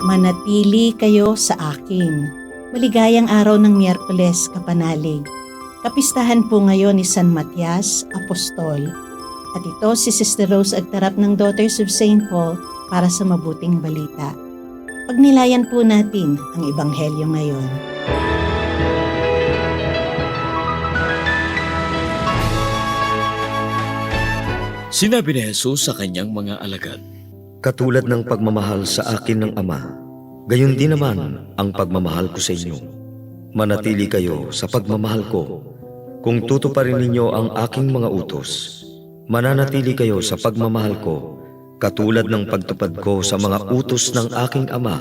manatili kayo sa akin. Maligayang araw ng Miyerkules, kapanalig. Kapistahan po ngayon ni San Matias, Apostol. At ito si Sister Rose Agtarap ng Daughters of St. Paul para sa mabuting balita. Pagnilayan po natin ang Ebanghelyo ngayon. Sinabi ni Jesus sa kanyang mga alagad, Katulad ng pagmamahal sa akin ng Ama, gayon din naman ang pagmamahal ko sa inyo. Manatili kayo sa pagmamahal ko. Kung tutuparin ninyo ang aking mga utos, mananatili kayo sa pagmamahal ko, katulad ng pagtupad ko sa mga utos ng aking Ama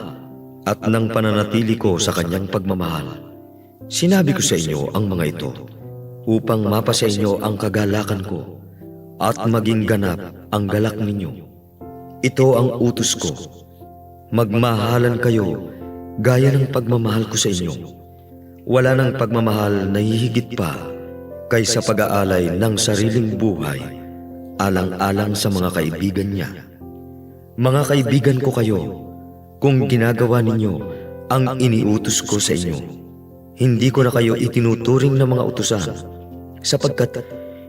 at ng pananatili ko sa kanyang pagmamahal. Sinabi ko sa inyo ang mga ito, upang mapasa inyo ang kagalakan ko at maging ganap ang galak ninyo. Ito ang utos ko, magmahalan kayo gaya ng pagmamahal ko sa inyo. Wala nang pagmamahal na hihigit pa kaysa pag-aalay ng sariling buhay alang-alang sa mga kaibigan niya. Mga kaibigan ko kayo, kung ginagawa ninyo ang iniutos ko sa inyo. Hindi ko na kayo itinuturing na mga utusan, sapagkat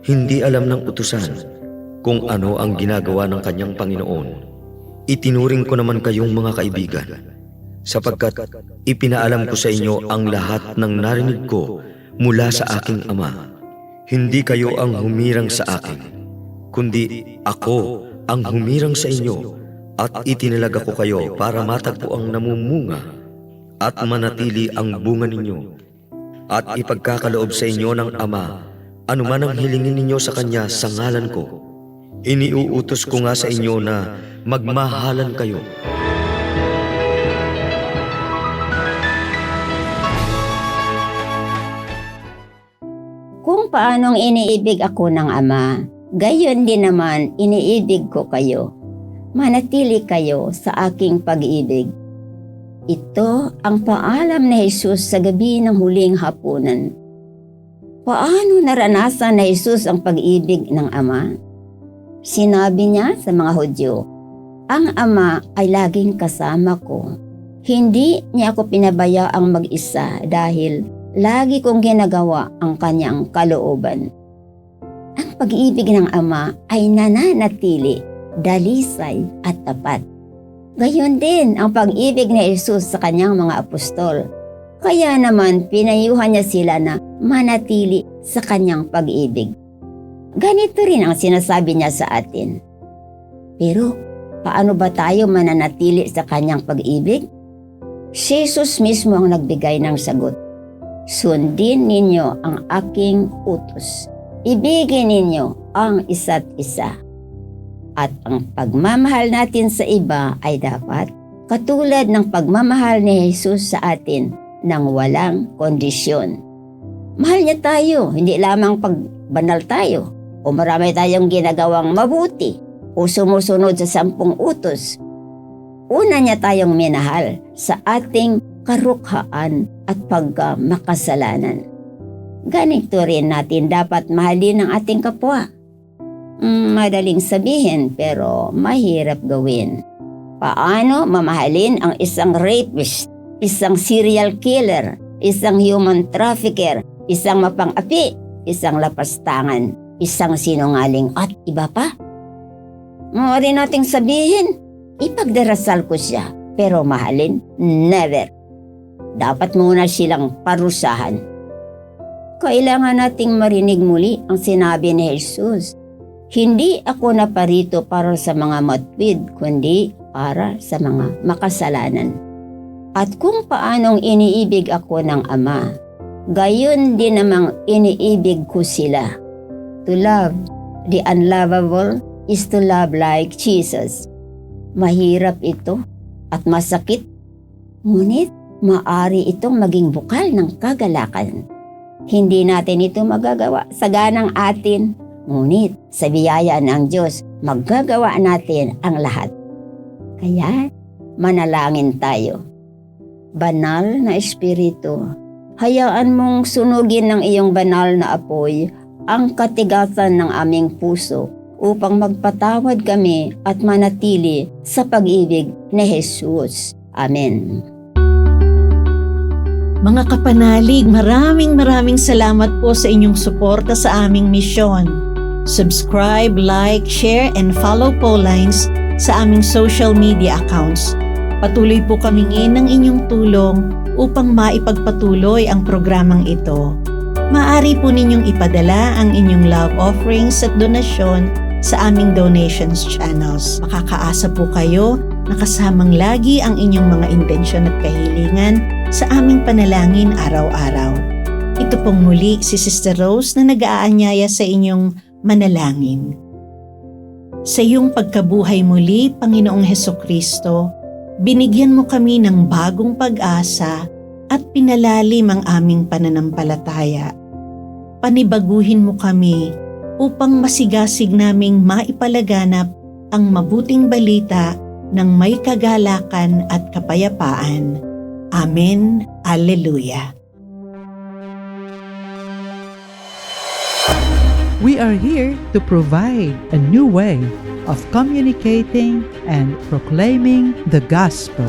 hindi alam ng utusan kung ano ang ginagawa ng kanyang Panginoon. Itinuring ko naman kayong mga kaibigan, sapagkat ipinaalam ko sa inyo ang lahat ng narinig ko mula sa aking Ama. Hindi kayo ang humirang sa akin, kundi ako ang humirang sa inyo at itinalaga ko kayo para matagpo ang namumunga at manatili ang bunga ninyo at ipagkakaloob sa inyo ng Ama anuman ang hilingin ninyo sa Kanya sa ngalan ko. Iniuutos ko nga sa inyo na magmahalan kayo. Kung paanong iniibig ako ng Ama, gayon din naman iniibig ko kayo. Manatili kayo sa aking pag-ibig. Ito ang paalam ni Jesus sa gabi ng huling hapunan. Paano naranasan ni Jesus ang pag-ibig ng Ama? Sinabi niya sa mga Hudyo, ang Ama ay laging kasama ko. Hindi niya ako pinabayaang mag-isa dahil lagi kong ginagawa ang kanyang kalooban. Ang pag-ibig ng Ama ay nananatili, dalisay at tapat. Gayon din ang pag-ibig ni Jesus sa kanyang mga apostol. Kaya naman pinayuhan niya sila na manatili sa kanyang pag-ibig. Ganito rin ang sinasabi niya sa atin. Pero paano ba tayo mananatili sa kanyang pag-ibig? Si Jesus mismo ang nagbigay ng sagot. Sundin ninyo ang aking utos. Ibigin ninyo ang isa't isa. At ang pagmamahal natin sa iba ay dapat katulad ng pagmamahal ni Jesus sa atin nang walang kondisyon. Mahal niya tayo, hindi lamang pag banal tayo o marami tayong ginagawang mabuti o sumusunod sa 10 utos. Una niya tayong minahal sa ating karukhaan at pagkamakasalanan. Ganito rin natin dapat mahalin ang ating kapwa. Madaling sabihin pero mahirap gawin. Paano mamahalin ang isang rapist, isang serial killer, isang human trafficker, isang mapang-api, isang lapastangan, isang sinungaling at iba pa? Maaari nating sabihin, ipagdarasal ko siya, pero mahalin, never. Dapat muna silang parusahan. Kailangan nating marinig muli ang sinabi ni Jesus. Hindi ako naparito para sa mga matwid, kundi para sa mga makasalanan. At kung paanong iniibig ako ng Ama, gayon din namang iniibig ko sila. To love the unlovable is to love like Jesus. Mahirap ito at masakit, ngunit maaari itong maging bukal ng kagalakan. Hindi natin ito magagawa sa ganang atin, ngunit sa biyaya ng Diyos, magagawa natin ang lahat. Kaya, manalangin tayo. Banal na Espiritu, hayaan mong sunugin ng iyong banal na apoy ang katigasan ng aming puso upang magpatawad kami at manatili sa pag-ibig ni Jesus. Amen. Mga kapanalig, maraming salamat po sa inyong suporta sa aming misyon. Subscribe, like, share, and follow po lines sa aming social media accounts. Patuloy po kaming ng inyong tulong upang maipagpatuloy ang programang ito. Maaari po ninyong ipadala ang inyong love offerings at donasyon sa aming donations channels. Makakaasa po kayo na kasamang lagi ang inyong mga intensyon at kahilingan sa aming panalangin araw-araw. Ito pong muli si Sister Rose na nag-aanyaya sa inyong manalangin. Sa iyong pagkabuhay muli, Panginoong Hesukristo, binigyan mo kami ng bagong pag-asa at pinalalim ang aming pananampalataya. Panibaguhin mo kami upang masigasig naming maipalaganap ang mabuting balita ng may kagalakan at kapayapaan. Amen. Alleluia. We are here to provide a new way of communicating and proclaiming the gospel.